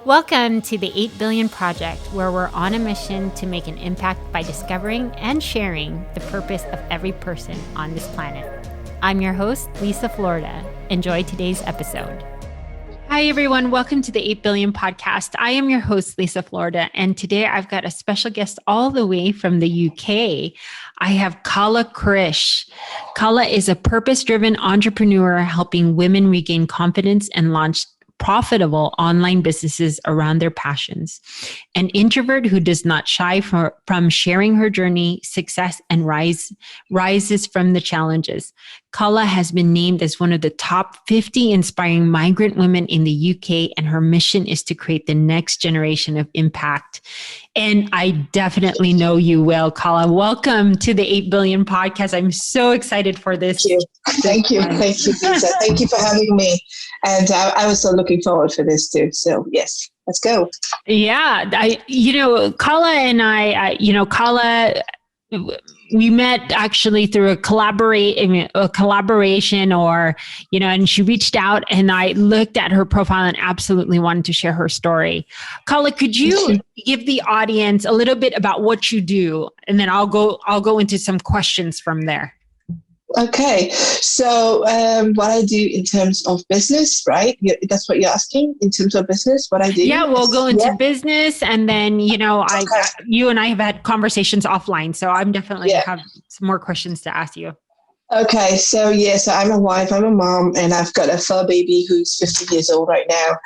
Welcome to the 8 Billion Project, where we're on a mission to make an impact by discovering and sharing the purpose of every person on this planet. I'm your host, Liza, Florida. Enjoy today's episode. Hi, everyone. Welcome to the 8 Billion Podcast. I am your host, Liza, Florida. And today I've got a special guest all the way from the UK. I have Kala Krish. Kala is a purpose-driven entrepreneur helping women regain confidence and launch profitable online businesses around their passions. An introvert who does not shy from sharing her journey, success, and rises from the challenges. Kala has been named as one of the top 50 inspiring migrant women in the UK, and her mission is to create the next generation of impact. And I definitely know you well, Kala. Welcome to the 8 Billion Podcast. I'm so excited for this. Thank you. Thank you, Lisa. Thank you for having me. And I was so looking forward for this too. So yes, let's go. Yeah. Kala and Kala, we met actually through a collaboration and she reached out and I looked at her profile and absolutely wanted to share her story. Kala, could you give the audience a little bit about what you do? And then I'll go into some questions from there. Okay. So what I do in terms of business, right? That's what you're asking in terms of business, what I do? Yeah, we'll go into business and then, you and I have had conversations offline. So I'm definitely have some more questions to ask you. Okay, so I'm a wife, I'm a mom, and I've got a fur baby who's 50 years old right now.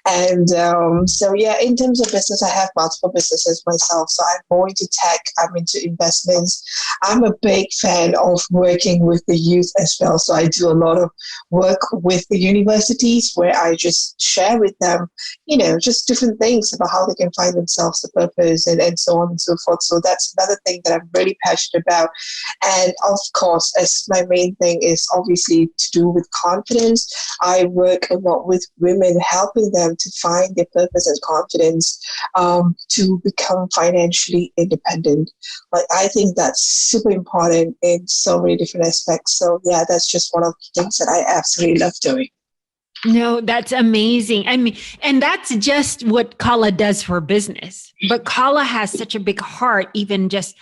And in terms of business, I have multiple businesses myself. So I'm more into tech, I'm into investments. I'm a big fan of working with the youth as well. So I do a lot of work with the universities where I just share with them, just different things about how they can find themselves a purpose and so on and so forth. So that's another thing that I'm really passionate about. And of course, as my main thing is obviously to do with confidence. I work a lot with women, helping them to find their purpose and confidence to become financially independent. Like, I think that's super important in so many different aspects. So yeah, that's just one of the things that I absolutely love doing. No, that's amazing. I mean, and that's just what Kala does for business. But Kala has such a big heart, even just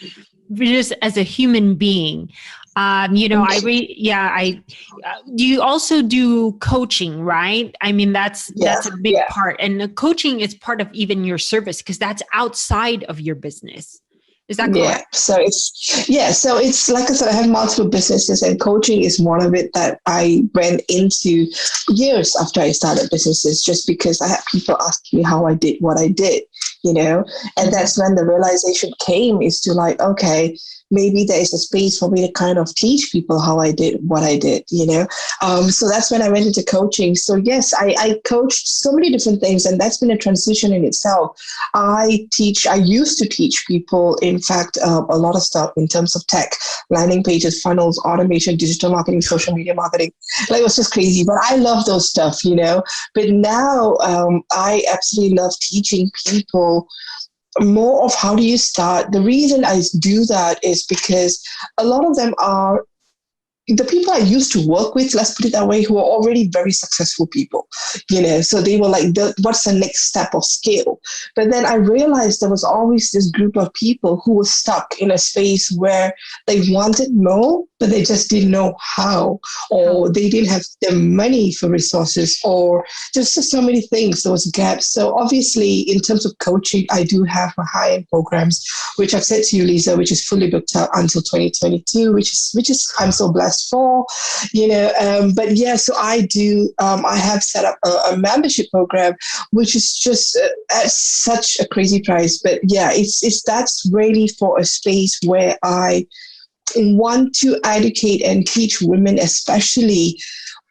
as a human being. You also do coaching, right? I mean, that's a big part. And the coaching is part of even your service because that's outside of your business. Is that correct? Yeah. So it's like I said, I have multiple businesses and coaching is one of it that I went into years after I started businesses, just because I had people asking me how I did what I did, and that's when the realization came is to like, okay, maybe there is a space for me to kind of teach people how I did what I did, So that's when I went into coaching. So yes, I coached so many different things, and that's been a transition in itself. I used to teach people, in fact, a lot of stuff in terms of tech, landing pages, funnels, automation, digital marketing, social media marketing. Like, it was just crazy, but I love those stuff, But now I absolutely love teaching people more of how do you start. The reason I do that is because a lot of them are the people I used to work with, let's put it that way, who are already very successful people, so they were like, what's the next step of scale? But then I realized there was always this group of people who were stuck in a space where they wanted more, but they just didn't know how, or they didn't have the money for resources, or just so many things. There was gaps. So obviously, in terms of coaching, I do have my high-end programs, which I've said to you, Lisa, which is fully booked out until 2022, which is I'm so blessed for, but yeah, so I do, I have set up a membership program, which is just at such a crazy price. But yeah, that's really for a space where I want to educate and teach women, especially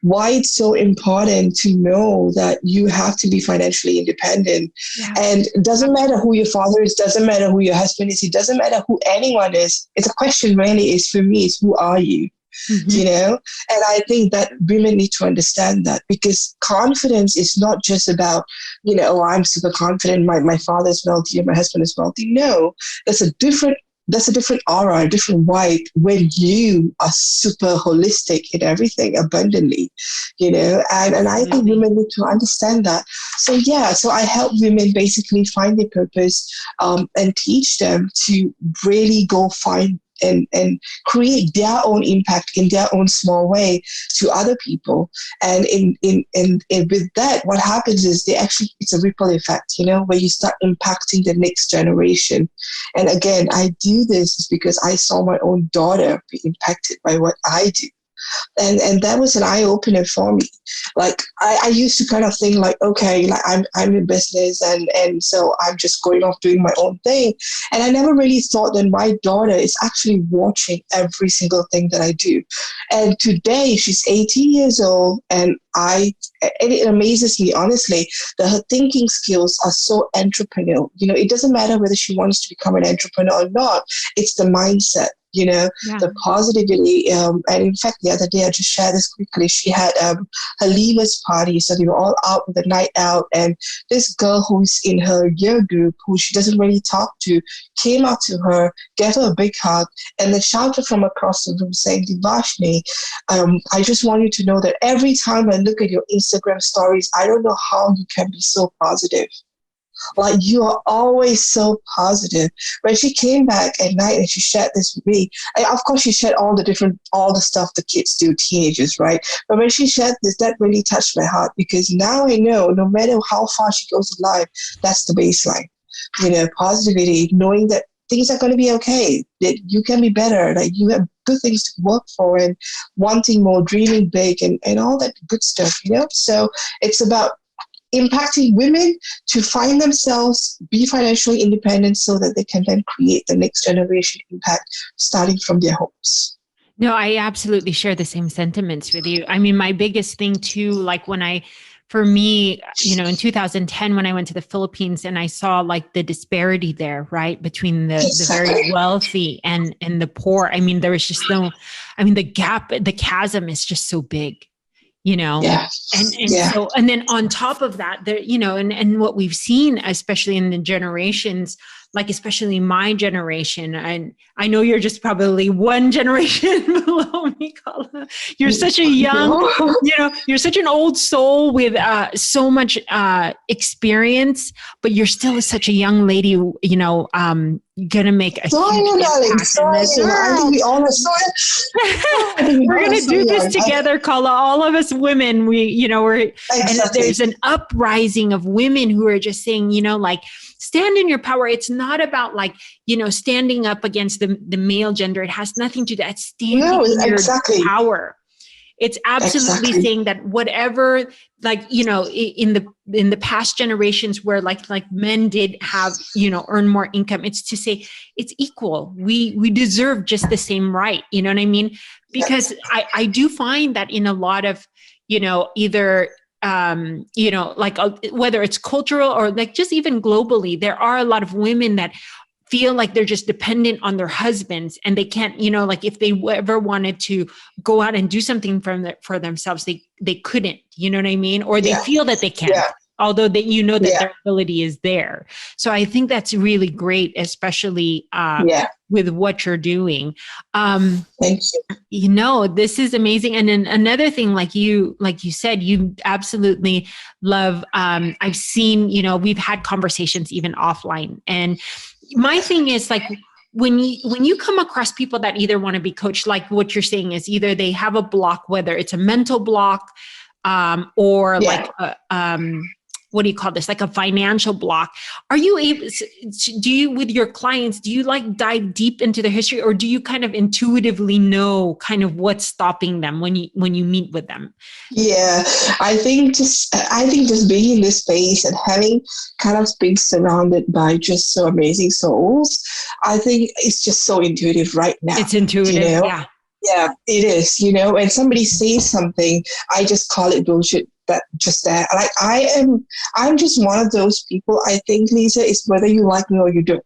why it's so important to know that you have to be financially independent. Yeah. And it doesn't matter who your father is, doesn't matter who your husband is, it doesn't matter who anyone is. It's a question really is, for me, is who are you? Mm-hmm. And I think that women need to understand that, because confidence is not just about, I'm super confident, my father's wealthy and my husband is wealthy. No, there's a different there's a different aura, a different vibe when you are super holistic in everything abundantly, and I think women need to understand that. So so I help women basically find their purpose, and teach them to really go find and create their own impact in their own small way to other people. And in with that, what happens is it's a ripple effect, where you start impacting the next generation. And again, I do this because I saw my own daughter be impacted by what I do. And that was an eye-opener for me. Like I used to kind of think like, okay, like I'm in business and so I'm just going off doing my own thing. And I never really thought that my daughter is actually watching every single thing that I do. And today she's 18 years old, and it amazes me, honestly, that her thinking skills are so entrepreneurial. It doesn't matter whether she wants to become an entrepreneur or not. It's the mindset. The positivity. And in fact, the other day, I just shared this quickly. She had her leavers party. So they were all out with a night out. And this girl who's in her year group, who she doesn't really talk to, came up to her, gave her a big hug, and then shouted from across the room saying, Devashni, I just want you to know that every time I look at your Instagram stories, I don't know how you can be so positive. Like, you are always so positive. When she came back at night and she shared this with me, and of course she shared all the stuff the kids do, teenagers, right? But when she shared this, that really touched my heart, because now I know no matter how far she goes in life, that's the baseline. Positivity, knowing that things are going to be okay, that you can be better, that you have good things to work for, and wanting more, dreaming big, and all that good stuff, So it's about impacting women to find themselves, be financially independent, so that they can then create the next generation impact starting from their homes. No, I absolutely share the same sentiments with you. I mean, my biggest thing too, like for me, in 2010, when I went to the Philippines and I saw like the disparity there, right, between the very wealthy and the poor. I mean, there was just the gap, the chasm is just so big. So, and then on top of that, there, and what we've seen, especially in the generations, like especially my generation, and I know you're just probably one generation below me, Kala. You're such a young, you're such an old soul with so much experience, but you're still such a young lady, gonna make a huge impact in this world. I think we all are so. We're gonna do this together, Kala. All of us women, we're exactly. And there's an uprising of women who are just saying, like, stand in your power. It's not about like, standing up against the male gender. It has nothing to do with that. Standing in your power. It's absolutely saying that whatever, like, in the past generations where like men did have, earn more income, it's to say it's equal. We deserve just the same right. You know what I mean? Because I do find that in a lot of, either, like whether it's cultural or like just even globally, there are a lot of women that feel like they're just dependent on their husbands, and they can't, like if they ever wanted to go out and do something for themselves, they couldn't, you know what I mean? Or they feel that they can't, although that, that their ability is there. So I think that's really great, especially with what you're doing. Thank you. This is amazing. And then another thing, like you said, you absolutely love, I've seen, we've had conversations even offline, and my thing is like, when you come across people that either want to be coached, like what you're saying is either they have a block, whether it's a mental block, or like, what do you call this? Like a financial block. Are you able, with your clients, do you like dive deep into the history, or do you kind of intuitively know kind of what's stopping them when you meet with them? Yeah, I think just being in this space and having kind of been surrounded by just so amazing souls, I think it's just so intuitive right now. It's intuitive, yeah. Yeah, it is, when somebody says something, I just call it bullshit. That just that, like I'm just one of those people. I think, Liza, is whether you like me or you don't,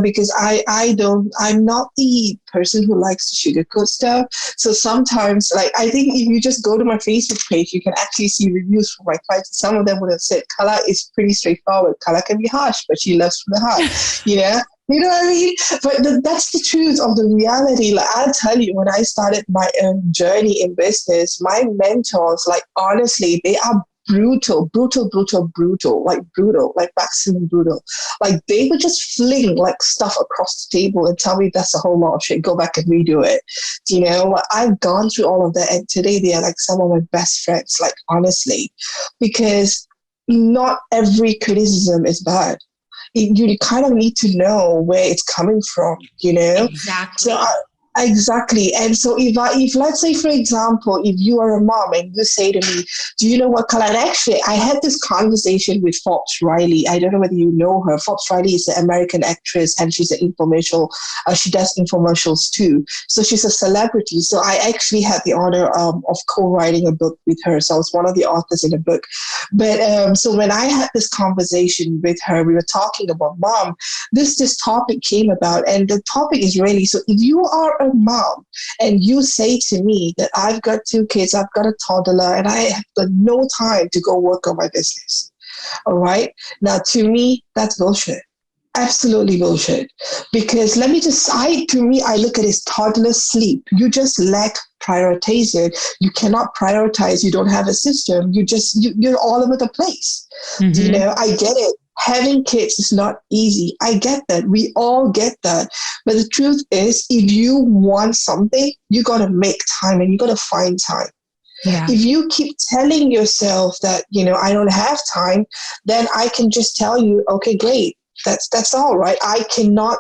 because I'm not the person who likes to sugarcoat stuff. So sometimes, like, I think if you just go to my Facebook page, you can actually see reviews from my clients. Some of them would have said, Kala is pretty straightforward. Kala can be harsh, but she loves from the heart, You know what I mean? But that's the truth of the reality. Like, I'll tell you, when I started my journey in business, my mentors, like, honestly, they are brutal, like maximum brutal. Like, they would just fling like stuff across the table and tell me that's a whole lot of shit. Go back and redo it. You know, I've gone through all of that, and today they are like some of my best friends. Like, honestly, because not every criticism is bad. You kind of need to know where it's coming from, you know? Exactly. So exactly. And so if let's say, for example, if you are a mom and you say to me, do you know what, Kala? And actually, I had this conversation with Forbes Riley. I don't know whether you know her. Forbes Riley is an American actress, and she's an infomercial. She does infomercials too. So she's a celebrity. So I actually had the honor of co-writing a book with her. So I was one of the authors in the book. But so when I had this conversation with her, we were talking about mom. This topic came about, and the topic is really, so if you are a mom and you say to me that I've got 2 kids, I've got a toddler, and I have got no time to go work on my business. All right. Now, to me, that's bullshit. Absolutely bullshit. Because let me just, to me, I look at it as toddler sleep. You just lack prioritization. You cannot prioritize. You don't have a system. You're all over the place. Mm-hmm. You know, I get it. Having kids is not easy. I get that. We all get that. But the truth is, if you want something, you got to make time, and you got to find time. Yeah. If you keep telling yourself that, you know, I don't have time, then I can just tell you, okay, great. That's all right. I cannot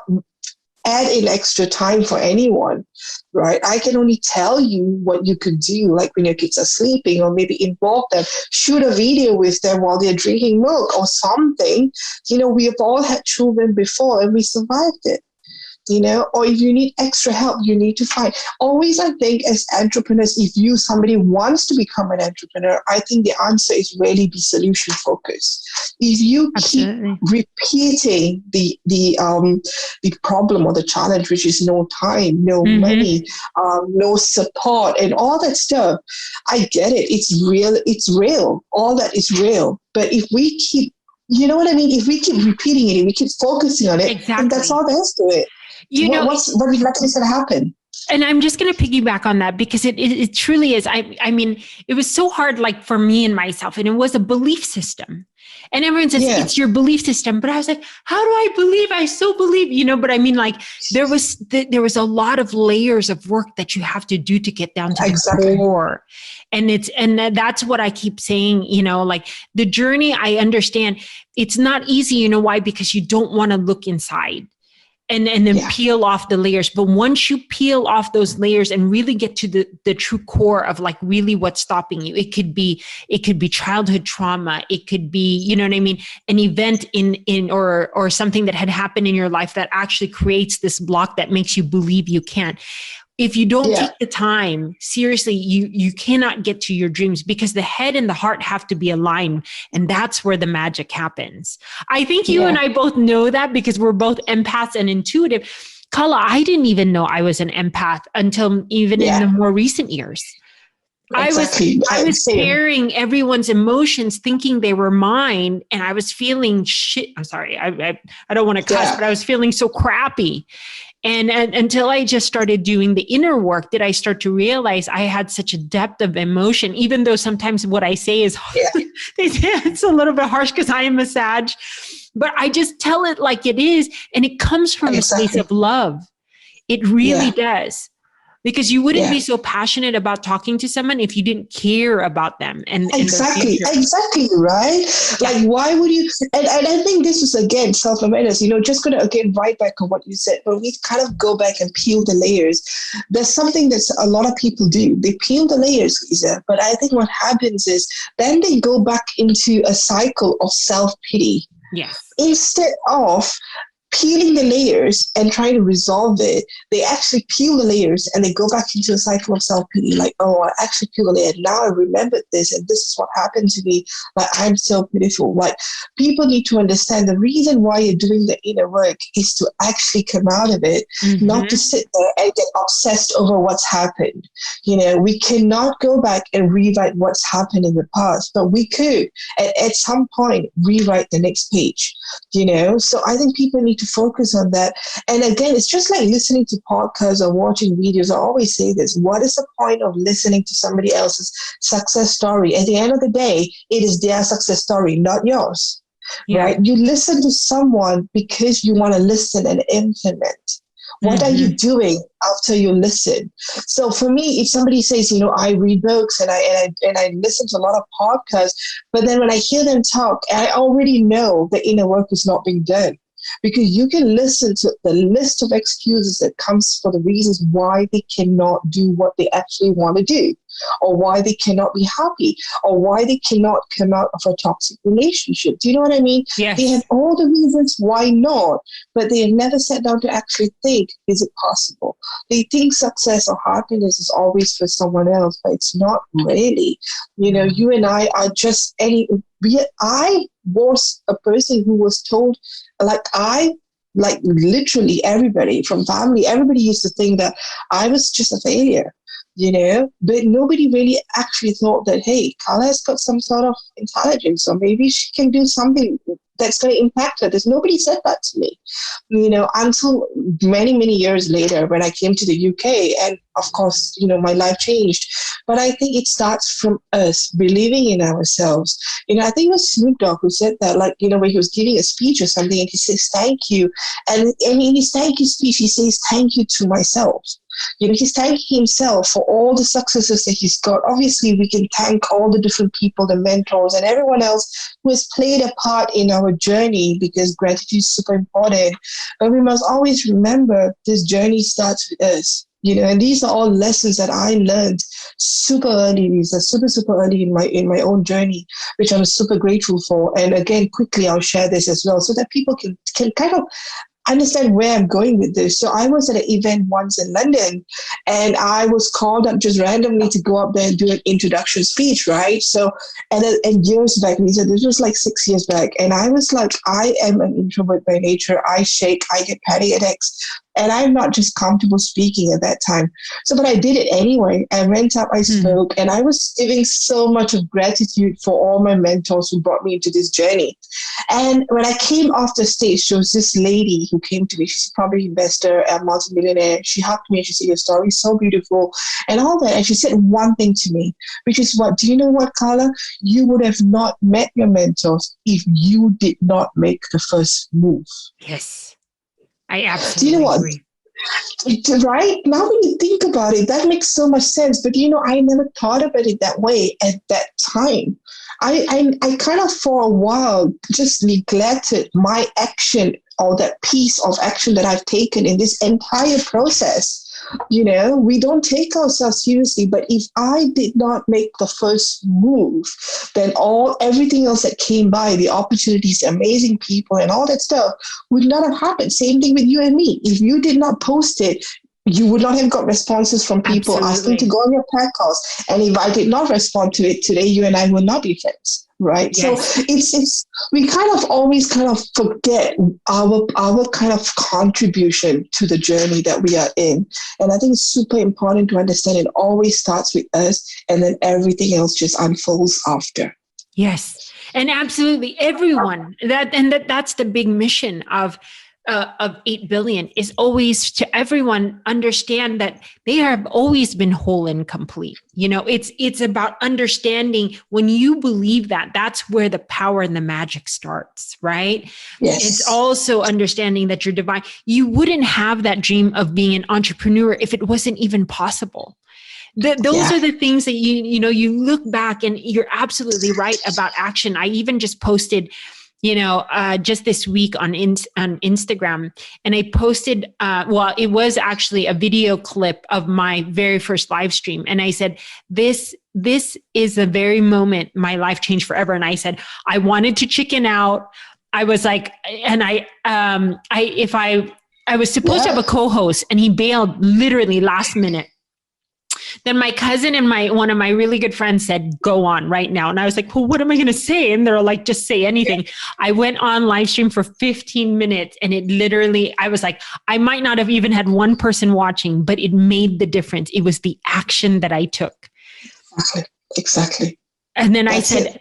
add in extra time for anyone, right? I can only tell you what you could do, like when your kids are sleeping, or maybe involve them, shoot a video with them while they're drinking milk or something. You know, we have all had children before and we survived it. You know, or if you need extra help, you need to find. Always, I think, as entrepreneurs, if somebody wants to become an entrepreneur, I think the answer is really be solution focused. If you Absolutely. keep repeating the problem or the challenge, which is no time, no money, no support, and all that stuff, I get it. It's real. It's real. All that is real. But if we keep, you know what I mean? If we keep repeating it, and we keep focusing on it, Exactly. then that's all there is to it. You know, what exactly is going to happen? And I'm just going to piggyback on that, because it truly is. I mean, it was so hard, like for me and myself, and it was a belief system. And everyone says, it's your belief system. But I was like, how do I believe? I so believe, you know, but I mean, like there was a lot of layers of work that you have to do to get down to the core. And that's what I keep saying, you know, like the journey, I understand it's not easy. You know why? Because you don't want to look inside and then peel off the layers. But once you peel off those layers and really get to the true core of like really what's stopping you, it could be childhood trauma. It could be, you know what I mean? An event or something that had happened in your life that actually creates this block that makes you believe you can't. If you don't take the time, seriously, you cannot get to your dreams, because the head and the heart have to be aligned. And that's where the magic happens. I think you and I both know that, because we're both empaths and intuitive. Kala, I didn't even know I was an empath until even in the more recent years. Exactly. I was carrying everyone's emotions, thinking they were mine, and I was feeling shit. I'm sorry, I don't want to cuss, but I was feeling so crappy. And until I just started doing the inner work, did I start to realize I had such a depth of emotion, even though sometimes what I say is, they say it's a little bit harsh because I am a Sag, but I just tell it like it is. And it comes from a place of love. It really does. Because you wouldn't be so passionate about talking to someone if you didn't care about them. And exactly, right? Like, why would you? And I think this is, again, self-awareness, you know, just going to, again, right back on what you said, but we kind of go back and peel the layers. There's something that a lot of people do. They peel the layers, Liza, but I think what happens is then they go back into a cycle of self-pity. Yes. Instead of peeling the layers and trying to resolve it, they actually peel the layers and they go back into a cycle of self-pity. Like, oh, I actually peeled the layer. Now I remembered this, and this is what happened to me. Like, I'm so pitiful. Like, people need to understand the reason why you're doing the inner work is to actually come out of it, not to sit there and get obsessed over what's happened. You know, we cannot go back and rewrite what's happened in the past, but we could at some point rewrite the next page. You know, so I think people need need to focus on that. And again, it's just like listening to podcasts or watching videos. I always say this: what is the point of listening to somebody else's success story? At the end of the day, it is their success story, not yours. Yeah. Right? You listen to someone because you want to listen and implement. What are you doing after you listen? So for me, if somebody says, I read books and I listen to a lot of podcasts, but then when I hear them talk, I already know the inner work is not being done. Because you can listen to the list of excuses that comes for the reasons why they cannot do what they actually want to do, or why they cannot be happy, or why they cannot come out of a toxic relationship. Do you know what I mean? Yes. They have all the reasons why not, but they have never sat down to actually think, is it possible? They think success or happiness is always for someone else, but it's not really. You and I are just I was a person who was told, literally everybody from family, everybody used to think that I was just a failure, but nobody really actually thought that, hey, Kala has got some sort of intelligence, or maybe she can do something that's going to impact her. There's nobody said that to me, until many, many years later when I came to the UK. And of course, my life changed. But I think it starts from us believing in ourselves. I think it was Snoop Dogg who said that, when he was giving a speech or something, and he says, thank you. And in his thank you speech, he says, thank you to myself. He's thanking himself for all the successes that he's got. Obviously, we can thank all the different people, the mentors, and everyone else who has played a part in our journey, because gratitude is super important. But we must always remember this journey starts with us. And these are all lessons that I learned super early. These are super, super early in my own journey, which I'm super grateful for. And again, quickly, I'll share this as well so that people can kind of understand where I'm going with this. So I was at an event once in London, and I was called up just randomly to go up there and do an introduction speech, right? So, and years back, Lisa, this was like 6 years back, and I was like, I am an introvert by nature. I shake, I get panic attacks, and I'm not just comfortable speaking at that time. So, but I did it anyway. I went up, I spoke, and I was giving so much of gratitude for all my mentors who brought me into this journey. And when I came off the stage, there was this lady who came to me. She's probably an investor, a multimillionaire. She hugged me and she said, your story is so beautiful and all that. And she said one thing to me, which is what? Do you know what, Kala? You would have not met your mentors if you did not make the first move. Yes. I absolutely agree. Right? Now when you think about it, that makes so much sense. But I never thought about it that way at that time. I kind of for a while just neglected my action, or that piece of action that I've taken in this entire process. We don't take ourselves seriously, but if I did not make the first move, then everything else that came by, the opportunities, the amazing people and all that stuff would not have happened. Same thing with you and me. If you did not post it, you would not have got responses from people asking to go on your podcast. And if I did not respond to it today, you and I will not be friends. Right. Yes. So it's we kind of always kind of forget our kind of contribution to the journey that we are in. And I think it's super important to understand it always starts with us, and then everything else just unfolds after. Yes. And absolutely everyone that's the big mission of 8 billion is always to everyone understand that they have always been whole and complete. It's about understanding when you believe that, that's where the power and the magic starts, right? Yes. It's also understanding that you're divine. You wouldn't have that dream of being an entrepreneur if it wasn't even possible. Those are the things that you look back and you're absolutely right about action. I even just posted just this week on Instagram, and I posted, it was actually a video clip of my very first live stream. And I said, this is the very moment my life changed forever. And I said, I wanted to chicken out. I was like, and I was supposed to have a co-host, and he bailed literally last minute. Then my cousin and one of my really good friends said, go on right now. And I was like, well, what am I going to say? And they're like, just say anything. I went on live stream for 15 minutes and it literally, I was like, I might not have even had one person watching, but it made the difference. It was the action that I took. Exactly. And then I said,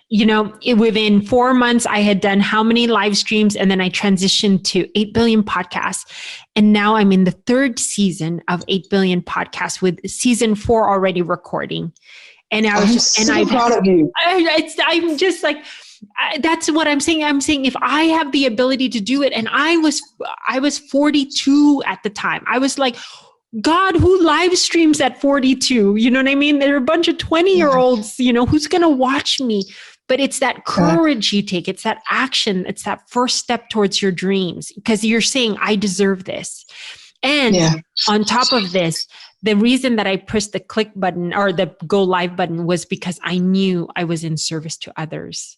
within 4 months, I had done how many live streams? And then I transitioned to 8 billion podcasts. And now I'm in the 3rd season of 8 billion podcasts with season 4 already recording. And I was I'm proud of you. I'm just like, that's what I'm saying. I'm saying if I have the ability to do it, and I was 42 at the time, I was like, God, who live streams at 42? You know what I mean? There are a bunch of 20-year-olds, who's going to watch me? But it's that courage you take. It's that action. It's that first step towards your dreams, because you're saying, I deserve this. And on top of this, the reason that I pressed the click button or the go live button was because I knew I was in service to others.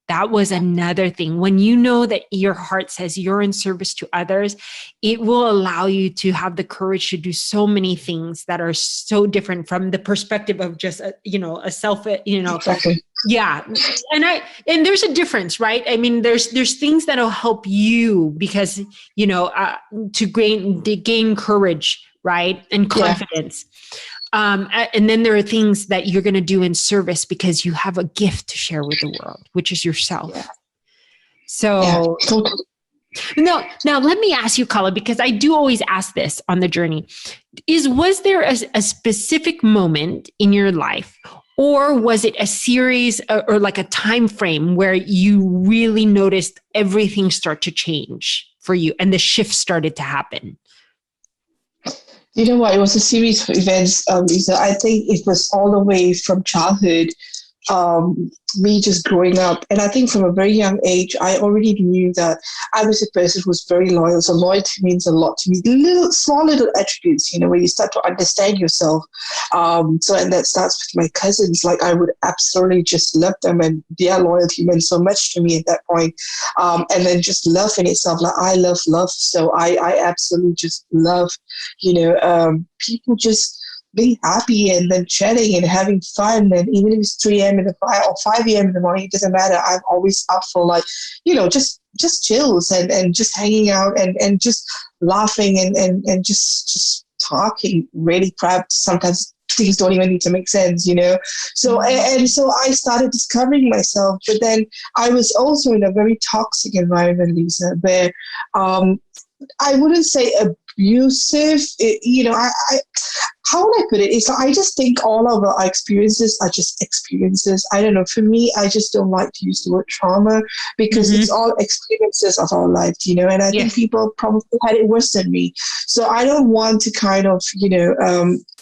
That was another thing. When you know that your heart says you're in service to others, it will allow you to have the courage to do so many things that are so different from the perspective of just, a self, Exactly. Yeah. And there's a difference, right? I mean, there's things that'll help you because, to gain courage, right? And confidence. And then there are things that you're going to do in service because you have a gift to share with the world, which is yourself. Yeah. So now let me ask you, Kala, because I do always ask this on the journey, was there a specific moment in your life, or was it a series or like a time frame where you really noticed everything start to change for you and the shift started to happen? You know what? It was a series of events, Lisa. I think it was all the way from childhood, me just growing up. And I think from a very young age, I already knew that I was a person who was very loyal. So loyalty means a lot to me. Small little attributes, where you start to understand yourself. And that starts with my cousins. Like, I would absolutely just love them, and their loyalty meant so much to me at that point. And then just love in itself. Like, I love love. So I absolutely just love, people just being happy and then chatting and having fun. And even if it's 3 a.m. or 5 a.m. in the morning, it doesn't matter. I'm always up for just chills and just hanging out and just laughing and just talking really crap. Sometimes things don't even need to make sense, So, so I started discovering myself, but then I was also in a very toxic environment, Lisa, where, I wouldn't say abusive, how would I put it? I just think all of our experiences are just experiences. I don't know. For me, I just don't like to use the word trauma because it's all experiences of our life, and I think people probably had it worse than me. So I don't want to kind of,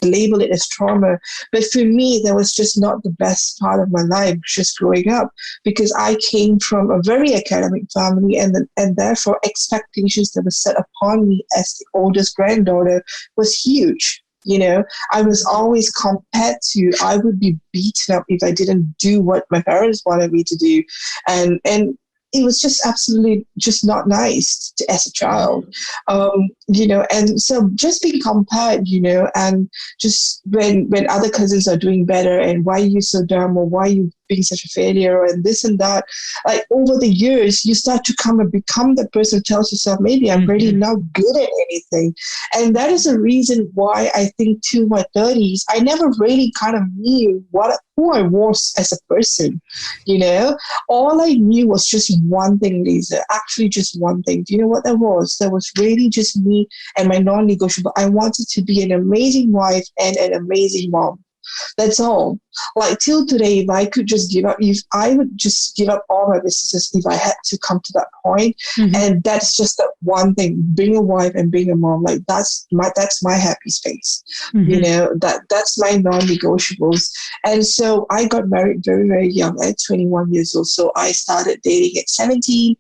label it as trauma. But for me, that was just not the best part of my life, just growing up, because I came from a very academic family, and therefore expectations that were set upon me as the oldest granddaughter was huge. I was always compared to, I would be beaten up if I didn't do what my parents wanted me to do. And it was just absolutely just not nice as a child, and so just being compared, and just when other cousins are doing better and why are you so dumb, or why are you being such a failure, and this and that, like over the years, you start to become the person who tells yourself, maybe I'm really not good at anything. And that is a reason why I think to my 30s, I never really kind of knew who I was as a person, All I knew was just one thing, Liza, actually just one thing. Do you know what that was? That was really just me and my non-negotiable. I wanted to be an amazing wife and an amazing mom. That's all. Like till today, if I could just give up, if I would just give up all my businesses if I had to come to that point. And that's just that one thing, being a wife and being a mom, like that's my happy space. That's my non-negotiables. And so I got married very, very young at 21 years old. So I started dating at 17,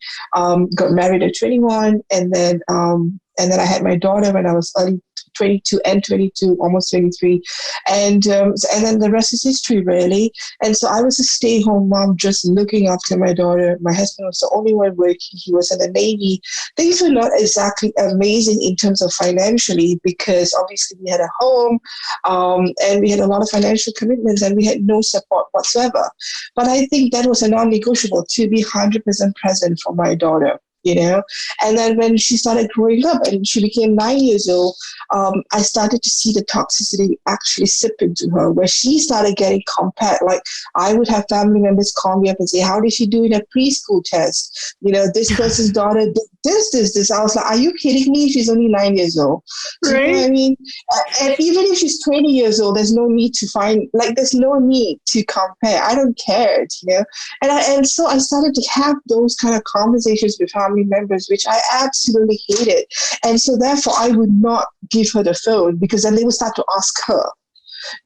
got married at 21, and then I had my daughter when I was early 22, almost 23. And then the rest is history, really. And so I was a stay-home mom, just looking after my daughter. My husband was the only one working. He was in the Navy. Things were not exactly amazing in terms of financially, because obviously we had a home, and we had a lot of financial commitments, and we had no support whatsoever. But I think that was a non-negotiable, to be 100% present for my daughter. And then when she started growing up and she became 9 years old, I started to see the toxicity actually sip into her, where she started getting compared. Like, I would have family members call me up and say, how did she do in a preschool test? This person's daughter did this. I was like, are you kidding me? She's only 9 years old. Do you know what I mean? And even if she's 20 years old, there's no need there's no need to compare. I don't care, And so I started to have those kind of conversations with family members, which I absolutely hated. And so therefore I would not give her the phone, because then they would start to ask her,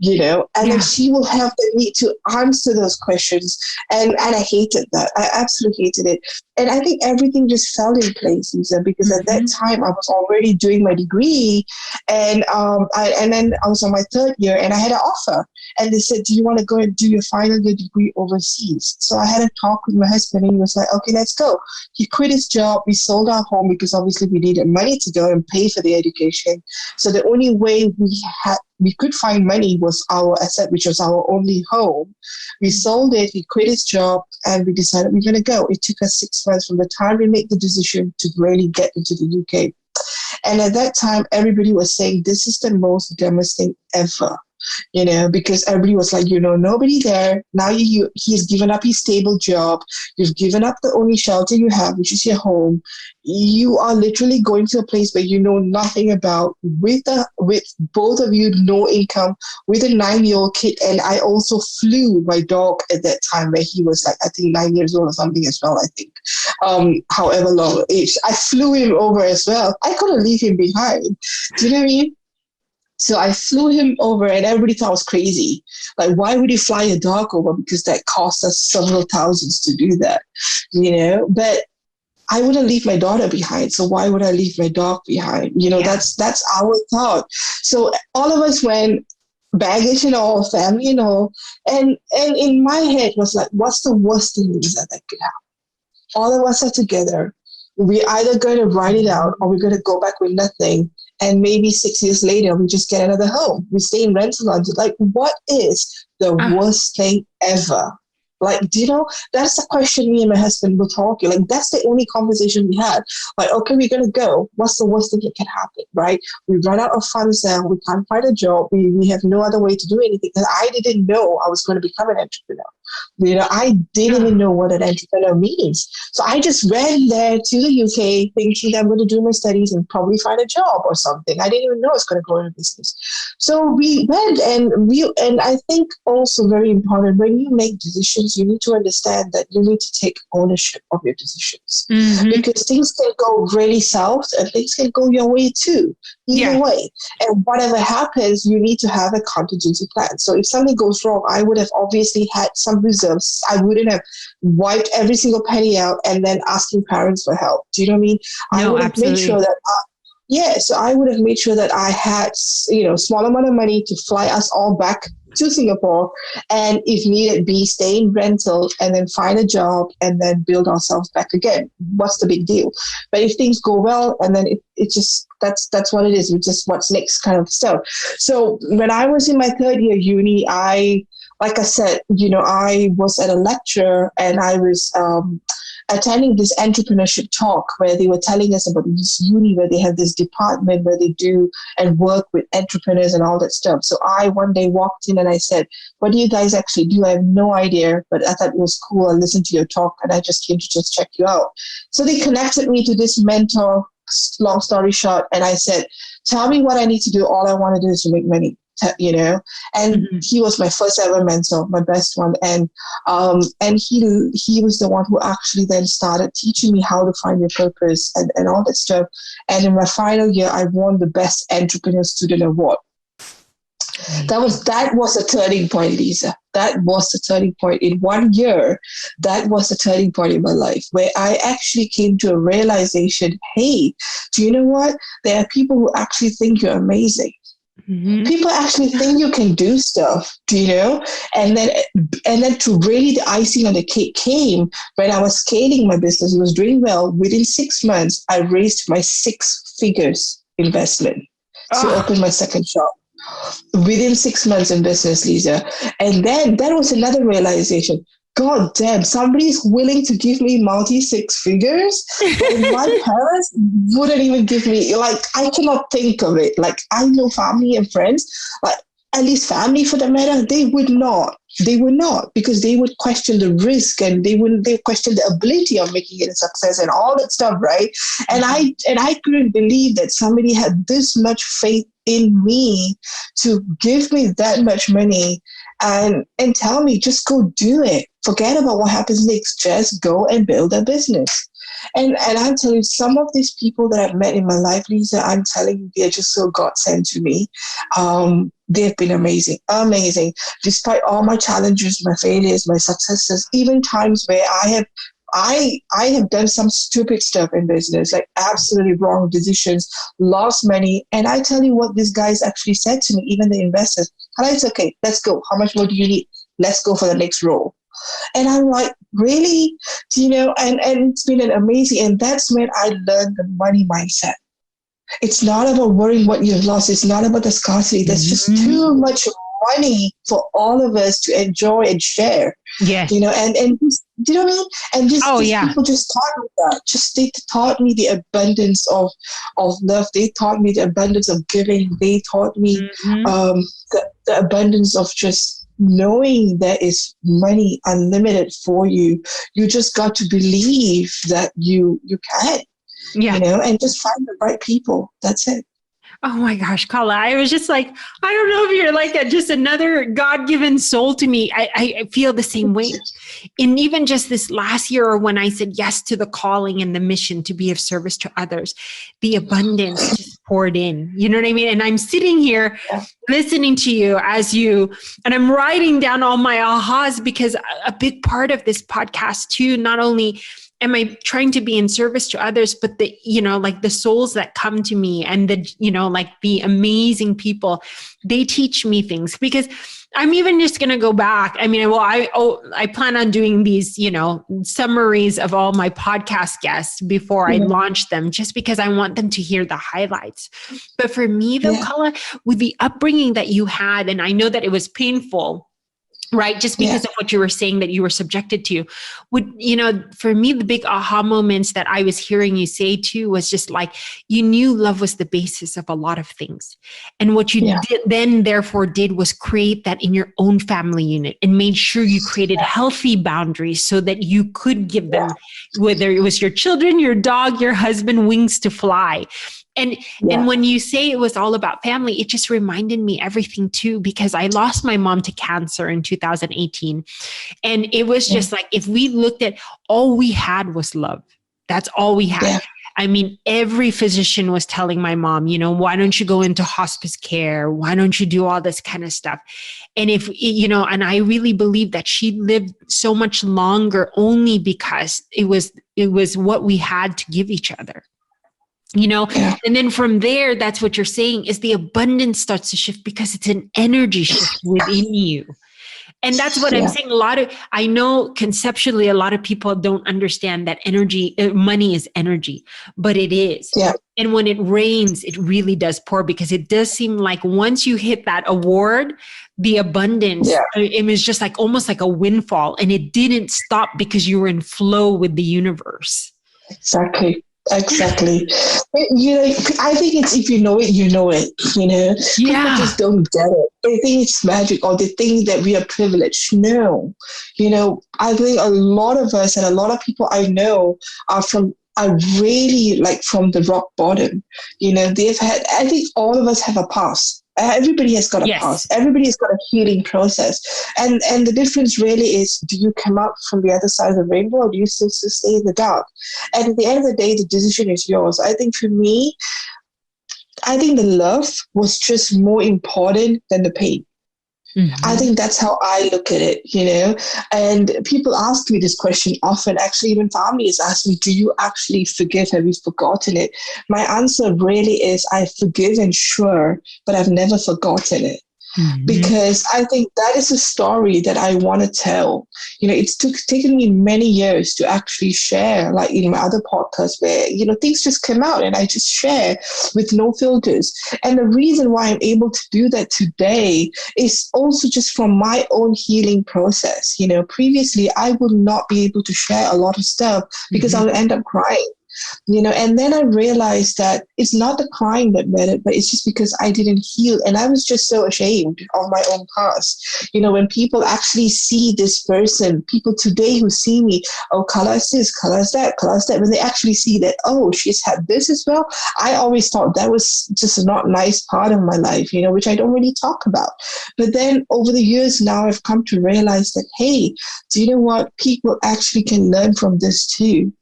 and then she will have the need to answer those questions. And I hated that. I absolutely hated it. And I think everything just fell in place, Liza, because at that time I was already doing my degree, and then I was on my third year, and I had an offer. And they said, do you want to go and do your final year degree overseas? So I had a talk with my husband, and he was like, okay, let's go. He quit his job. We sold our home because obviously we needed money to go and pay for the education. So the only way we could find money was our asset, which was our only home. We sold it, he quit his job, and we decided we're going to go. It took us 6 months from the time we made the decision to really get into the UK. And at that time, everybody was saying, this is the most dumbest thing ever. Because everybody was like, nobody there. Now he's given up his stable job. You've given up the only shelter you have, which is your home. You are literally going to a place where you know nothing about, with both of you, no income, with a 9-year-old kid. And I also flew my dog at that time, where he was like, I think 9 years old or something as well, I think. However long age. I flew him over as well. I couldn't leave him behind. Do you know what I mean? So I flew him over, and everybody thought I was crazy. Like, why would you fly a dog over? Because that cost us several thousands to do that, But I wouldn't leave my daughter behind. So why would I leave my dog behind? That's our thought. So all of us went, baggage and all, family and all. And in my head was like, what's the worst thing that could happen? All of us are together. We're either going to write it out, or we're going to go back with nothing. And maybe 6 years later, we just get another home. We stay in rental homes. Like, what is the worst thing ever? Like, that's the question me and my husband were talking. Like, that's the only conversation we had. Like, okay, we're going to go. What's the worst thing that can happen, right? We run out of funds now. We can't find a job. We have no other way to do anything. And I didn't know I was going to become an entrepreneur. I didn't even know what an entrepreneur means. So I just ran there to the UK thinking that I'm going to do my studies and probably find a job or something. I didn't even know I was going to go into business. So we went, and I think also very important, when you make decisions, you need to understand that you need to take ownership of your decisions, because things can go really south and things can go your way too. Either way. And whatever happens, you need to have a contingency plan. So if something goes wrong, I would have obviously had some reserves. I wouldn't have wiped every single penny out and then asking parents for help. Do you know what I mean? I would have made sure that so I would have made sure that I had, small amount of money to fly us all back to Singapore, and if needed be, stay in rental and then find a job and then build ourselves back again. What's the big deal? But if things go well, and then it just, that's what it is. It's just what's next kind of stuff. So when I was in my third year uni, like I said, I was at a lecture, and I was attending this entrepreneurship talk where they were telling us about this uni where they have this department where they do and work with entrepreneurs and all that stuff. So I one day walked in and I said, what do you guys actually do? I have no idea, but I thought it was cool. I listened to your talk and I just came to just check you out. So they connected me to this mentor, long story short, and I said, tell me what I need to do. All I want to do is to make money. And he was my first ever mentor, my best one. And he was the one who actually then started teaching me how to find your purpose and all that stuff. And in my final year, I won the Best Entrepreneur Student Award. That was a turning point, Liza. That was the turning point in 1 year. That was the turning point in my life where I actually came to a realization, hey, do you know what? There are people who actually think you're amazing. People actually think you can do stuff, and then to really the icing on the cake came when I was scaling my business. It was doing well. Within 6 months, I raised my 6 figures investment to open my second shop. Within 6 months in business, Liza. And then that was another realization. God damn, somebody's willing to give me multi six figures. And my parents wouldn't even give me, like, I cannot think of it. Like, I know family and friends, like, at least family for that matter, they would not. They would not, because they would question the risk, and they question the ability of making it a success and all that stuff, right? And I couldn't believe that somebody had this much faith in me to give me that much money and tell me, just go do it. Forget about what happens next. Just go and build a business. And I'm telling you, some of these people that I've met in my life, Lisa, I'm telling you, they're just so God sent to me. They've been amazing. Despite all my challenges, my failures, my successes, even times where I have done some stupid stuff in business, like absolutely wrong decisions, lost money. And I tell you what, these guys actually said to me, even the investors, and it's okay, let's go. How much more do you need? Let's go for the next role. And I'm like, really? And it's been an amazing, and that's when I learned the money mindset. It's not about worrying what you've lost. It's not about the scarcity. There's just too much money for all of us to enjoy and share. Yes. And do you know what I mean? And people just taught me that. They taught me the abundance of love. They taught me the abundance of giving. They taught me the abundance of just knowing there is money unlimited for you. You just got to believe that you can. And just find the right people. That's it. Oh my gosh, Kala, I was just like, I don't know if you're like just another God-given soul to me. I feel the same way. And even just this last year, when I said yes to the calling and the mission to be of service to others, the abundance just poured in. You know what I mean? And I'm sitting here listening to you and I'm writing down all my ahas, because a big part of this podcast too, not only am I trying to be in service to others, but the souls that come to me and the amazing people, they teach me things, because I'm even just going to go back. I mean, I plan on doing these, summaries of all my podcast guests before I launch them, just because I want them to hear the highlights. But for me though, Kala, with the upbringing that you had, and I know that it was painful, right? Just because of what you were saying that you were subjected to, for me, the big aha moments that I was hearing you say too was just like, you knew love was the basis of a lot of things. And what you therefore did was create that in your own family unit, and made sure you created healthy boundaries so that you could give them, whether it was your children, your dog, your husband, wings to fly. And when you say it was all about family, it just reminded me everything too, because I lost my mom to cancer in 2018. And it was just like, if we looked at all we had was love, that's all we had. Yeah. I mean, every physician was telling my mom, why don't you go into hospice care? Why don't you do all this kind of stuff? And and I really believe that she lived so much longer only because it was what we had to give each other. And then from there, that's what you're saying, is the abundance starts to shift, because it's an energy shift within you. And that's what I'm saying. I know conceptually, a lot of people don't understand that money is energy, but it is. Yeah. And when it rains, it really does pour, because it does seem like once you hit that award, the abundance, it was just like almost like a windfall, and it didn't stop because you were in flow with the universe. Exactly. I think it's, if you know it, you know it, people just don't get it. They think it's magic, or they think that we are privileged. No, I think a lot of us and a lot of people I know are really like from the rock bottom. I think all of us have a past. Everybody has got a past. Everybody has got a healing process. And the difference really is, do you come out from the other side of the rainbow, or do you still stay in the dark? And at the end of the day, the decision is yours. I think for me, the love was just more important than the pain. Mm-hmm. I think that's how I look at it, and people ask me this question often. Actually, even families ask me, do you actually forgive? Have you forgotten it? My answer really is, I forgive and sure, but I've never forgotten it. because I think that is a story that I want to tell. It's taken me many years to actually share, like in my other podcasts where, things just come out and I just share with no filters. And the reason why I'm able to do that today is also just from my own healing process. Previously I would not be able to share a lot of stuff because I would end up crying. And then I realized that it's not the crying that mattered, but it's just because I didn't heal. And I was just so ashamed of my own past. When people actually see this person, people today who see me, oh, Kala is this, Kala is that, Kala is that, when they actually see that, oh, she's had this as well. I always thought that was just a not nice part of my life, which I don't really talk about. But then over the years now, I've come to realize that, hey, do you know what? People actually can learn from this too.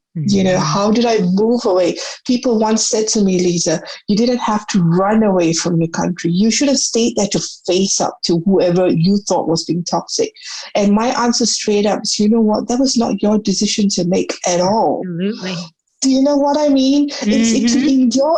How did I move away? People once said to me, Liza, you didn't have to run away from your country. You should have stayed there to face up to whoever you thought was being toxic. And my answer straight up is, you know what? That was not your decision to make at all. Absolutely. Do you know what I mean? It's in your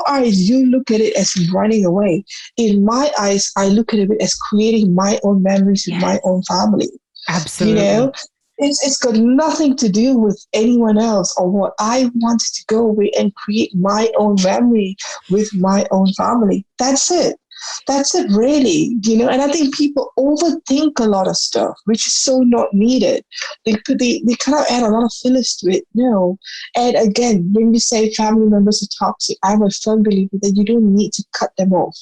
eyes, you look at it as running away. In my eyes, I look at it as creating my own memories with my own family. Absolutely. It's got nothing to do with anyone else or what I wanted to go away and create my own memory with my own family. That's it. That's it, really. And I think people overthink a lot of stuff, which is so not needed. They kind of add a lot of fillers to it. No. And again, when you say family members are toxic, I'm a firm believer that you don't need to cut them off.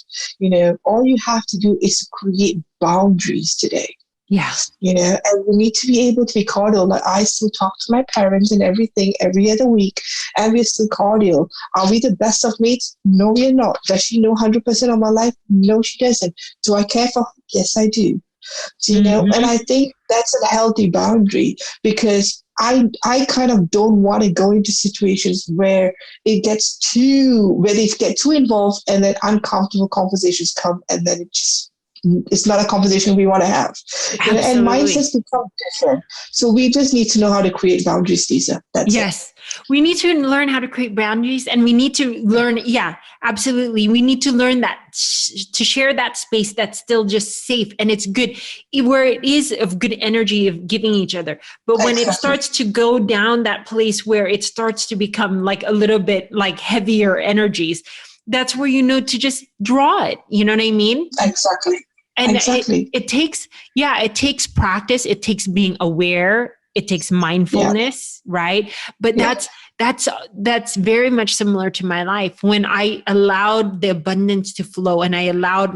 All you have to do is create boundaries today. Yes. And we need to be able to be cordial. Like I still talk to my parents and everything every other week, and we're still cordial. Are we the best of mates? No, we're not. Does she know 100% of my life? No, she doesn't. Do I care for her? Yes, I do. And I think that's a healthy boundary, because I kind of don't want to go into situations where they get too involved and then uncomfortable conversations come, and then it's not a conversation we want to have. And mindsets become different. So we just need to know how to create boundaries, Liza. That's it. We need to learn how to create boundaries, and we need to learn, absolutely. We need to learn that to share that space that's still just safe and it's good, where it is of good energy of giving each other. But when it starts to go down that place where it starts to become like a little bit like heavier energies, that's where to just draw it. You know what I mean? Exactly. And it takes practice. It takes being aware. It takes mindfulness, right? But that's very much similar to my life, when I allowed the abundance to flow, and I allowed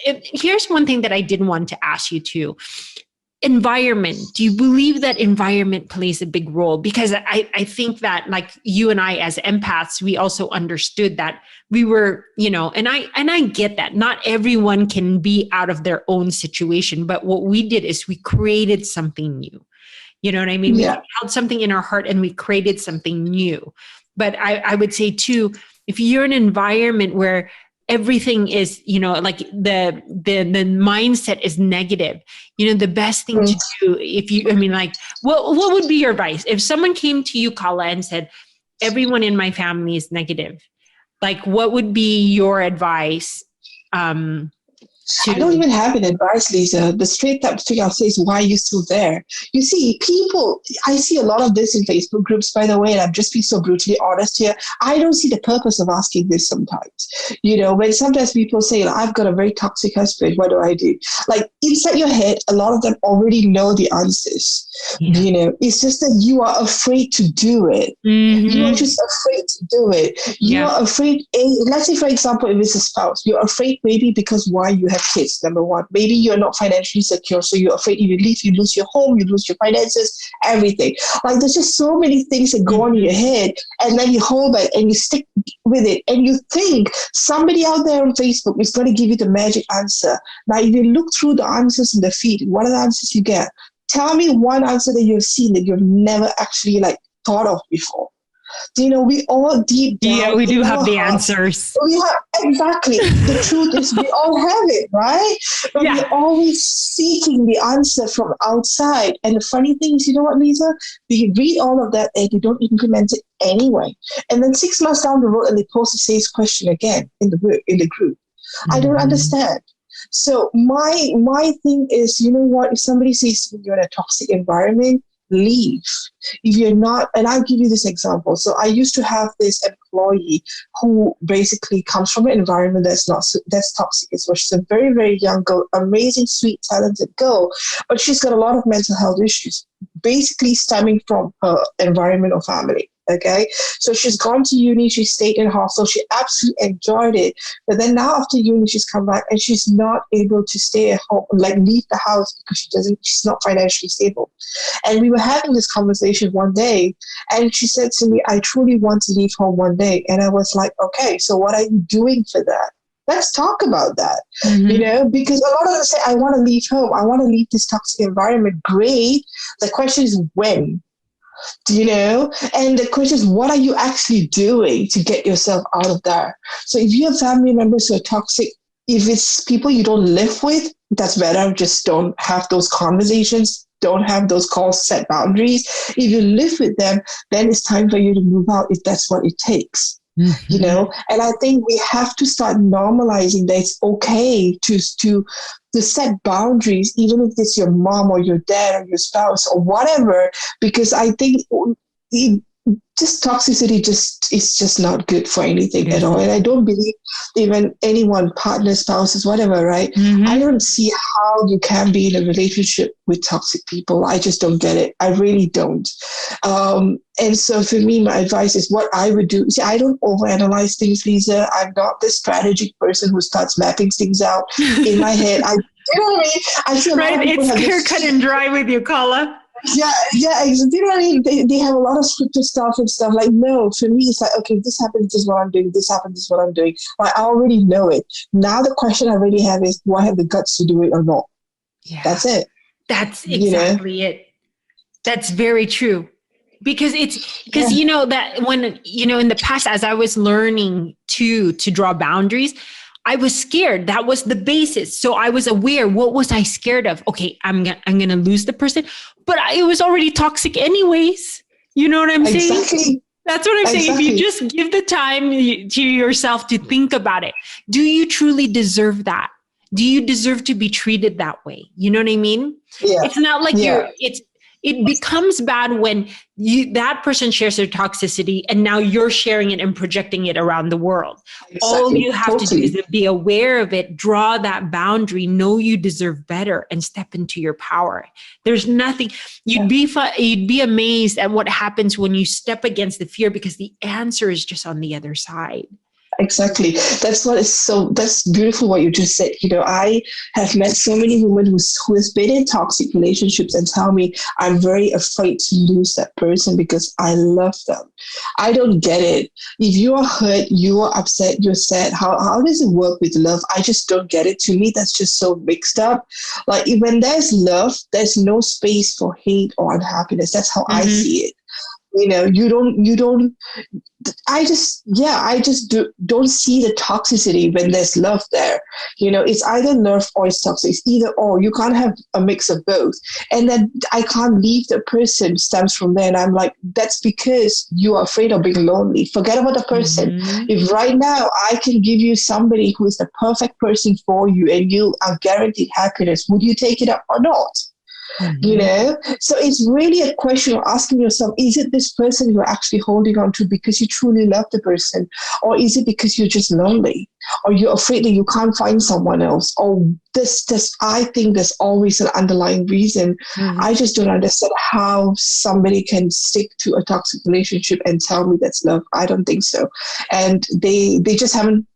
here's one thing that I didn't want to ask you too. Environment. Do you believe that environment plays a big role? Because I think that, like, you and I as empaths, we also understood that we were, and I get that not everyone can be out of their own situation, but what we did is we created something new. You know what I mean? Yeah. We held something in our heart and we created something new. But I would say too, if you're in an environment where everything is, like the mindset is negative, the best thing to do, what would be your advice? If someone came to you, Kala, and said, everyone in my family is negative, like, what would be your advice? I don't even have an advice, Liza. The straight up thing I'll say is, why are you still there? You see, I see a lot of this in Facebook groups, by the way, and I'm just being so brutally honest here. I don't see the purpose of asking this sometimes. When sometimes people say, I've got a very toxic husband, what do I do? Like, inside your head, a lot of them already know the answers. Yeah. It's just that you are afraid to do it. Mm-hmm. You are just afraid to do it. You are afraid, let's say, for example, if it's a spouse, you're afraid maybe because why you have kids, number one. Maybe you're not financially secure, so you're afraid if you leave, you lose your home, you lose your finances, everything. Like, there's just so many things that go on in your head, and then you hold back and you stick with it, and you think somebody out there on Facebook is going to give you the magic answer. Now, if you look through the answers in the feed, what are the answers you get? Tell me one answer that you've seen that you've never actually thought of before. We all deep down. Yeah, we do have the answers. We have, exactly. The truth is, we all have it, right? But we're always seeking the answer from outside. And the funny thing is, you know what, Liza? We read all of that and we don't implement it anyway. And then 6 months down the road, and they post the same question again in the group. I don't understand. So my thing is, you know what? If somebody says you're in a toxic environment, leave. If you're not, and I'll give you this example. So I used to have this employee who basically comes from an environment that's toxic. So she's a very, very young girl, amazing, sweet, talented girl, but she's got a lot of mental health issues, basically stemming from her environment or family. Okay, so she's gone to uni, she stayed in hostel, she absolutely enjoyed it. But then now after uni, she's come back and she's not able to stay at home, like leave the house because she's not financially stable. And we were having this conversation one day, and she said to me, I truly want to leave home one day. And I was like, okay, so what are you doing for that? Let's talk about that, because a lot of them say, I want to leave home. I want to leave this toxic environment. Great. The question is when? And the question is, what are you actually doing to get yourself out of there? So if you have family members who are toxic, if it's people you don't live with, that's better. Just don't have those conversations. Don't have those calls, set boundaries. If you live with them, then it's time for you to move out if that's what it takes. And I think we have to start normalizing that it's okay to set boundaries, even if it's your mom or your dad or your spouse or whatever, because I think just toxicity is just not good for anything at all. And I don't believe even anyone, partner, spouses, whatever, right? I don't see how you can be in a relationship with toxic people. I just don't get it. I really don't. And so for me, my advice is what I would do. See, I don't overanalyze things, Liza. I'm not this strategic person who starts mapping things out in my head. You know what I mean? I feel right. It's clear cut and dry with you, Kala. Yeah. You know what I mean? They have a lot of scripted stuff and stuff. Like, no, for me, it's like, okay, this happens, this is what I'm doing. This happens, this is what I'm doing. Like, I already know it. Now the question I really have is, do I have the guts to do it or not? Yeah. That's it. That's exactly it. That's very true. Because that when, in the past, as I was learning to draw boundaries, I was scared. That was the basis. So I was aware. What was I scared of? Okay, I'm gonna lose the person, but it was already toxic anyways. You know what I'm saying? Exactly. That's what I'm saying. If you just give the time to yourself to think about it, do you truly deserve that? Do you deserve to be treated that way? You know what I mean? Yeah. It's not like it becomes bad when that person shares their toxicity and now you're sharing it and projecting it around the world. Exactly. All you have to do is be aware of it, draw that boundary, know you deserve better, and step into your power. There's nothing, you'd be amazed at what happens when you step against the fear, because the answer is just on the other side. Exactly. That's beautiful what you just said. I have met so many women who has been in toxic relationships and tell me, I'm very afraid to lose that person because I love them. I don't get it. If you are hurt, you are upset, you're sad, how does it work with love? I just don't get it. To me, that's just so mixed up. Like, when there's love, there's no space for hate or unhappiness. That's how I see it. I just don't see the toxicity when there's love there. It's either love or it's toxic. It's either or. You can't have a mix of both. And then I can't leave the person stems from there. And I'm like, that's because you are afraid of being lonely. Forget about the person. If right now I can give you somebody who is the perfect person for you and you are guaranteed happiness, would you take it up or not? So it's really a question of asking yourself, is it this person you're actually holding on to because you truly love the person, or is it because you're just lonely, or you're afraid that you can't find someone else, or this I think there's always an underlying reason. I just don't understand how somebody can stick to a toxic relationship and tell me that's love. I don't think so. And they just haven't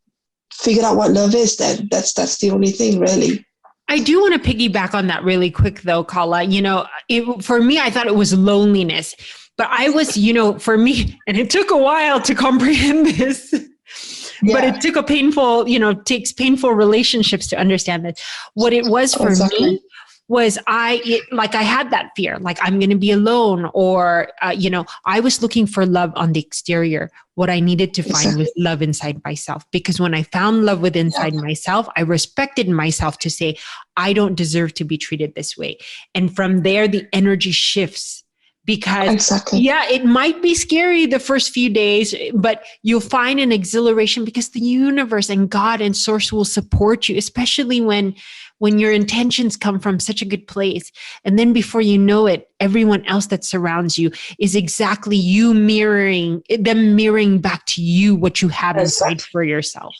figured out what love is. Then that's the only thing, really. I do want to piggyback on that really quick though, Kala. For me, I thought it was loneliness, but I was, for me, and it took a while to comprehend this, but it took takes painful relationships to understand this. What it was for me was I had that fear, like I'm going to be alone, or, I was looking for love on the exterior. What I needed to find was love inside myself, because when I found love within inside myself, I respected myself to say, I don't deserve to be treated this way. And from there, the energy shifts because Exactly. yeah, it might be scary the first few days, but you'll find an exhilaration because the universe and God and source will support you, especially when your intentions come from such a good place. And then before you know it, everyone else that surrounds you is exactly you mirroring back to you what you have inside for yourself.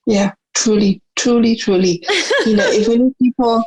Yeah, truly, truly, truly. Even people,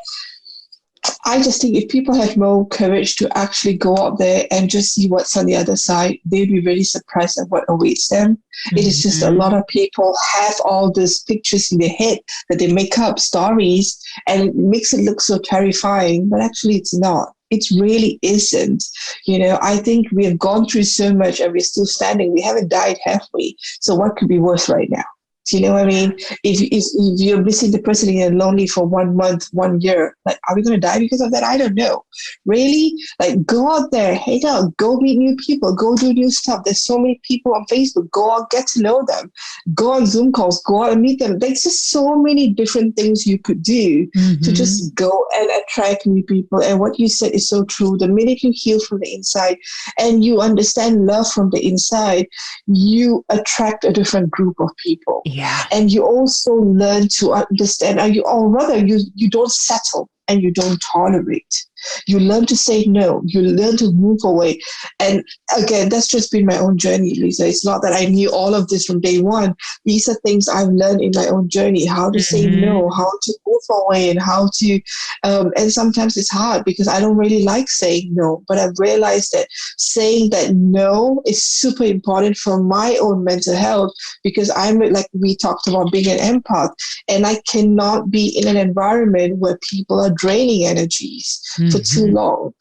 I just think if people have more courage to actually go out there and just see what's on the other side, they'll be really surprised at what awaits them. Mm-hmm. It is just a lot of people have all these pictures in their head that they make up stories, and it makes it look so terrifying, but actually it's not. It really isn't. I think we have gone through so much and we're still standing. We haven't died halfway. So what could be worse right now? Do you know what I mean? If you're missing the person and you're lonely for 1 month, 1 year, like, are we going to die because of that? I don't know. Really? Like, go out there, hang out, go meet new people, go do new stuff. There's so many people on Facebook. Go out, get to know them. Go on Zoom calls, go out and meet them. There's just so many different things you could do to just go and attract new people. And what you said is so true. The minute you heal from the inside and you understand love from the inside, you attract a different group of people. Yeah. And you also learn to understand, you don't settle and you don't tolerate. You learn to say no. You learn to move away. And again, that's just been my own journey, Liza. It's not that I knew all of this from day one. These are things I've learned in my own journey, how to say no, how to move away, and how to, and sometimes it's hard because I don't really like saying no, but I've realized that saying that no is super important for my own mental health, because I'm, like we talked about, being an empath, and I cannot be in an environment where people are draining energies for too long.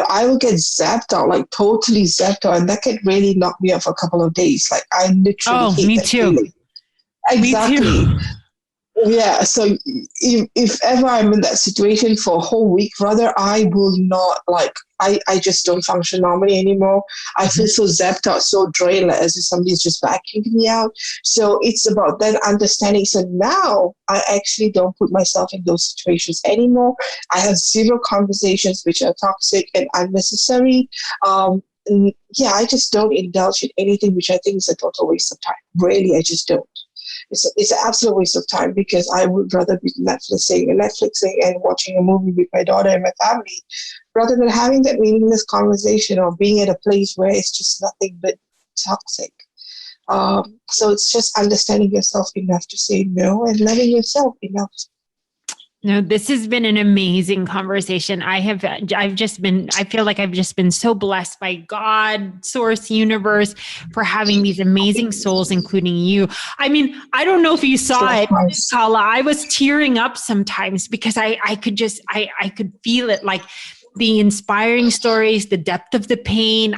I will get zapped out, like totally zapped out, and that can really knock me out for a couple of days. Like, I literally hate me that too. feeling. Exactly. Me too. Yeah, so if ever I'm in that situation for a whole week, rather, I will not, I just don't function normally anymore. I feel so zapped out, so drained, like as if somebody's just vacuuming me out. So it's about then understanding. So now I actually don't put myself in those situations anymore. I have zero conversations which are toxic and unnecessary. I just don't indulge in anything which I think is a total waste of time. Really, I just don't. It's an absolute waste of time, because I would rather be Netflixing and watching a movie with my daughter and my family, rather than having that meaningless conversation or being at a place where it's just nothing but toxic. So it's just understanding yourself enough to say no and loving yourself enough. No, this has been an amazing conversation. I feel like I've just been so blessed by God, source, universe, for having these amazing souls, including you. I mean, I don't know if you saw it, Kala. I was tearing up sometimes because I could feel it, like the inspiring stories, the depth of the pain.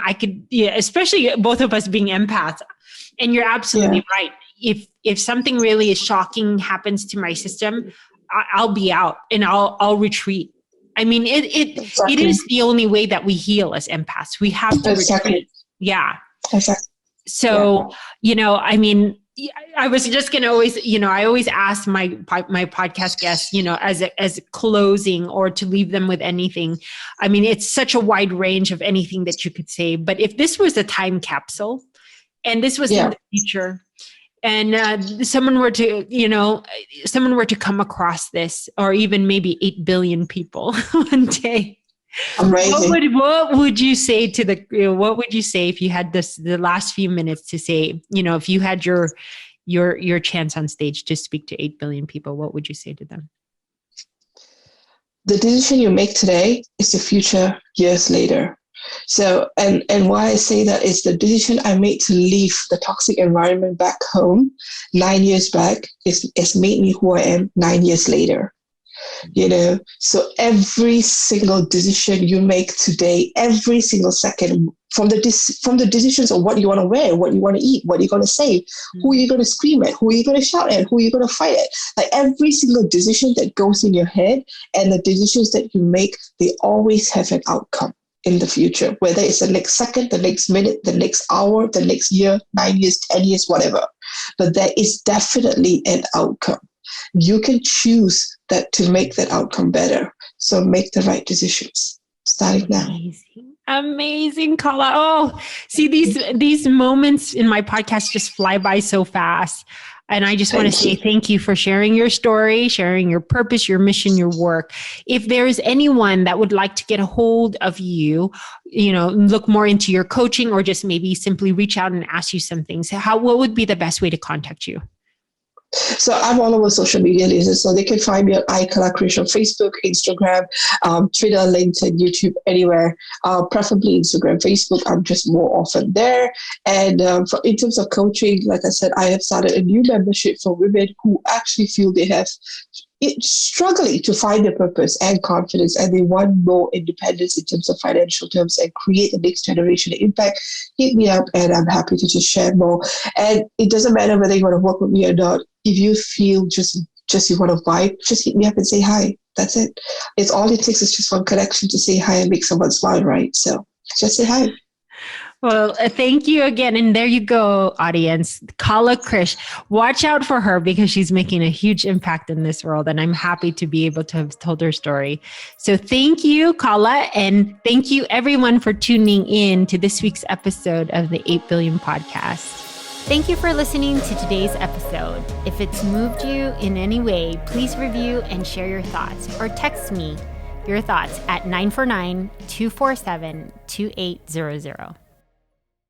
Especially both of us being empaths. And you're absolutely right. If something really is shocking happens to my system, I'll be out and I'll retreat. I mean, it is the only way that we heal as empaths. We have to retreat. Yeah. Exactly. So, I mean, I was just going to always, I always ask my podcast guests, as a closing or to leave them with anything. I mean, it's such a wide range of anything that you could say, but if this was a time capsule and this was in the future, and someone were to come across this, or even maybe 8 billion people one day, what would you say what would you say if you had the last few minutes to say, if you had your chance on stage to speak to 8 billion people, what would you say to them? The decision you make today is the future years later. So, and why I say that is the decision I made to leave the toxic environment back home 9 years back has made me who I am 9 years later. So every single decision you make today, every single second, from the decisions of what you want to wear, what you want to eat, what you're going to say, who you're going to scream at, who you're going to shout at, who you're going to fight at, like every single decision that goes in your head and the decisions that you make, they always have an outcome in the future, whether it's the next second, the next minute, the next hour, the next year, 9 years, 10 years, whatever. But there is definitely an outcome. You can choose that to make that outcome better. So make the right decisions starting now. Amazing, Kala. Oh, see, these moments in my podcast just fly by so fast. And I just want to say thank you for sharing your story, sharing your purpose, your mission, your work. If there's anyone that would like to get a hold of you, look more into your coaching or just maybe simply reach out and ask you some things, what would be the best way to contact you? So I'm all over social media, Liza. So they can find me on Kala Krish on Facebook, Instagram, Twitter, LinkedIn, YouTube, anywhere. Preferably Instagram, Facebook. I'm just more often there. And in terms of coaching, like I said, I have started a new membership for women who actually feel they have struggling to find their purpose and confidence, and they want more independence in terms of financial terms and create the next generation impact. Hit me up and I'm happy to just share more. And it doesn't matter whether you want to work with me or not. If you feel just you want to vibe, just hit me up and say hi. That's it. It's all it takes is just one connection to say hi and make someone smile, right? So just say hi. Well, thank you again. And there you go, audience. Kala Krish. Watch out for her because she's making a huge impact in this world. And I'm happy to be able to have told her story. So thank you, Kala. And thank you, everyone, for tuning in to this week's episode of the 8 Billion Podcast. Thank you for listening to today's episode. If it's moved you in any way, please review and share your thoughts or text me your thoughts at 949-247-2800.